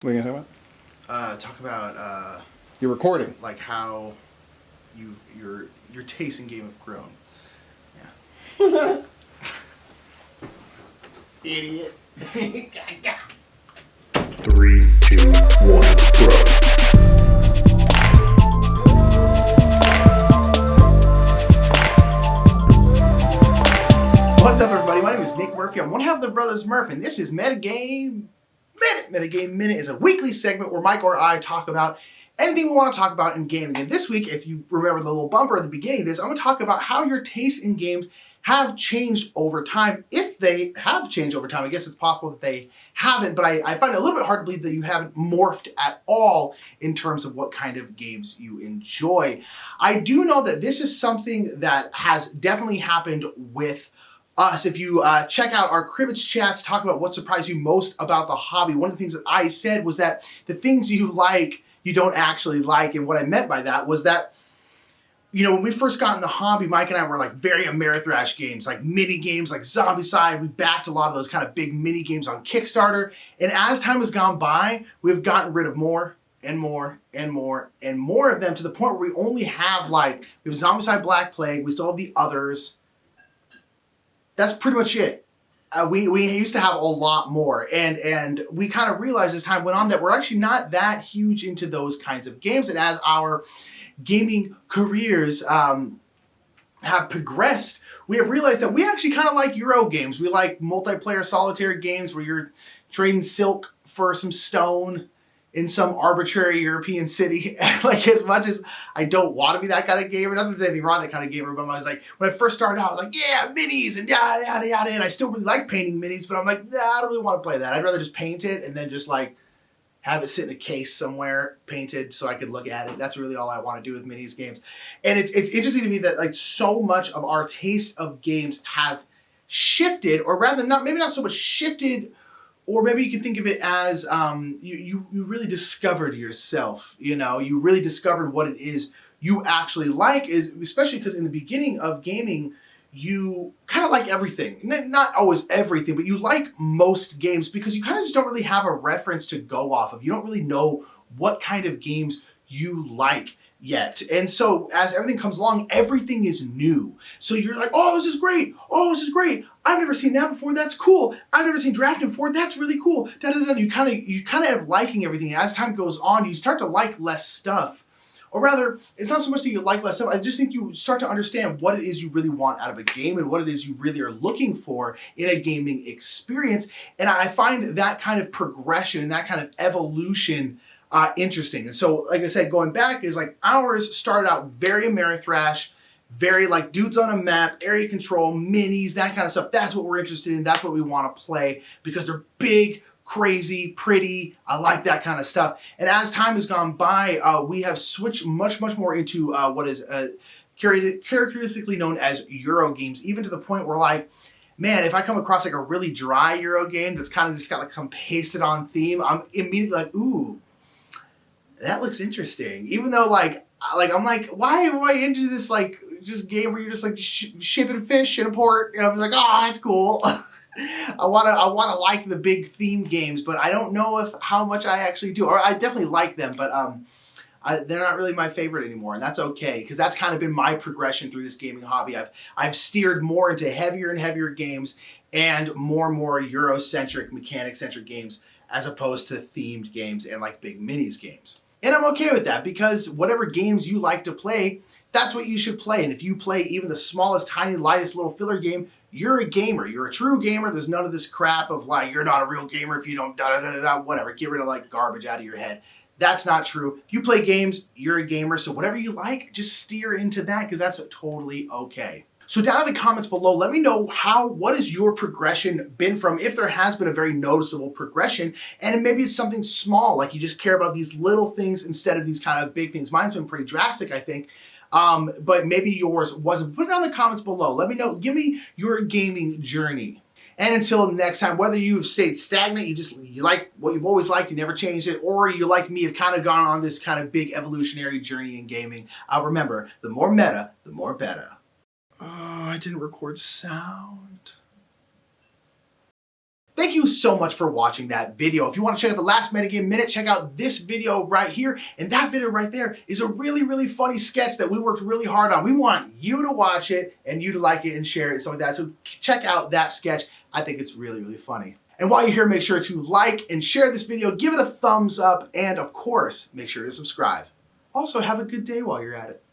What are you gonna Talk about You're recording. like how your taste in game have grown. Yeah. Idiot. 3, 2, 1, go. What's up, everybody? My name is Nick Murphy. I'm one half of the brothers Murph, and this is Metagame Minute. Metagame Minute is a weekly segment where Mike or I talk about anything we want to talk about in gaming. And this week, if you remember the little bumper at the beginning of this, I'm going to talk about how your tastes in games have changed over time. If they have changed over time, I guess it's possible that they haven't, but I find it a little bit hard to believe that you haven't morphed at all in terms of what kind of games you enjoy. I do know that this is something that has definitely happened with us. If you check out our cribbage chats, talk about what surprised you most about the hobby, one of the things that I said was that the things you like, you don't actually like. And what I meant by that was that, you know, when we first got in the hobby, Mike and I were like very Amerithrash games, like mini games like Zombicide. We backed a lot of those kind of big mini games on Kickstarter. And as time has gone by, we've gotten rid of more and more and more and more of them, to the point where we only have we have Zombicide, Black Plague, we still have the others. That's pretty much it. We used to have a lot more, and we kind of realized as time went on that we're actually not that huge into those kinds of games. And as our gaming careers have progressed, we have realized that we actually kind of like Euro games. We like multiplayer solitaire games where you're trading silk for some stone in some arbitrary European city. Like, as much as I don't want to be that kind of gamer, not that there's anything wrong with that kind of gamer, but I was like, when I first started out, I was like, yeah, minis and yada, yada, yada. And I still really like painting minis, but I'm like, nah, I don't really want to play that. I'd rather just paint it and then just like have it sit in a case somewhere painted so I could look at it. That's really all I want to do with minis games. And it's interesting to me that like so much of our taste of games have shifted, or rather maybe not so much shifted, or maybe you can think of it as you really discovered yourself. You know, you really discovered what it is you actually like, is especially because in the beginning of gaming, you kind of like everything. Not always everything, but you like most games because you kind of just don't really have a reference to go off of. You don't really know what kind of games you like yet. And so as everything comes along, everything is new. So you're like, oh, this is great. Oh, this is great. I've never seen that before. That's cool. I've never seen drafting before. That's really cool. Da, da, da. You kind of end up liking everything. As time goes on, you start to like less stuff. Or rather, it's not so much that you like less stuff. I just think you start to understand what it is you really want out of a game and what it is you really are looking for in a gaming experience. And I find that kind of progression, that kind of evolution interesting. And so, like I said, going back is like ours started out very Amerithrash, very like dudes on a map, area control, minis, that kind of stuff. That's what we're interested in. That's what we want to play because they're big, crazy, pretty. I like that kind of stuff. And as time has gone by, we have switched much more into what is characteristically known as Euro games, even to the point where, like, man, if I come across like a really dry Euro game that's kind of just got like some pasted on theme, I'm immediately like, ooh, that looks interesting. Even though I'm like, why am I into this like just game where you're just like shipping fish in a port? And I'm like, oh, that's cool. I wanna like the big theme games, but I don't know how much I actually do. Or I definitely like them, but they're not really my favorite anymore, and that's okay, because that's kind of been my progression through this gaming hobby. I've steered more into heavier and heavier games and more Eurocentric, mechanic-centric games, as opposed to themed games and like big minis games. And I'm okay with that, because whatever games you like to play, that's what you should play. And if you play even the smallest, tiny, lightest little filler game, you're a gamer. You're a true gamer. There's none of this crap of like, you're not a real gamer if you don't da-da-da-da-da, whatever. Get rid of like garbage out of your head. That's not true. If you play games, you're a gamer. So whatever you like, just steer into that, because that's totally okay. So down in the comments below, let me know what has your progression been from, if there has been a very noticeable progression, and maybe it's something small, like you just care about these little things instead of these kind of big things. Mine's been pretty drastic, I think, but maybe yours wasn't. Put it down in the comments below. Let me know. Give me your gaming journey. And until next time, whether you've stayed stagnant, you like what you've always liked, you never changed it, or you like me have kind of gone on this kind of big evolutionary journey in gaming, remember, the more meta, the more better. Oh, I didn't record sound. Thank you so much for watching that video. If you want to check out the last Metagame Minute, check out this video right here. And that video right there is a really, really funny sketch that we worked really hard on. We want you to watch it and you to like it and share it and stuff like that. So check out that sketch. I think it's really, really funny. And while you're here, make sure to like and share this video, give it a thumbs up, and of course, make sure to subscribe. Also, have a good day while you're at it.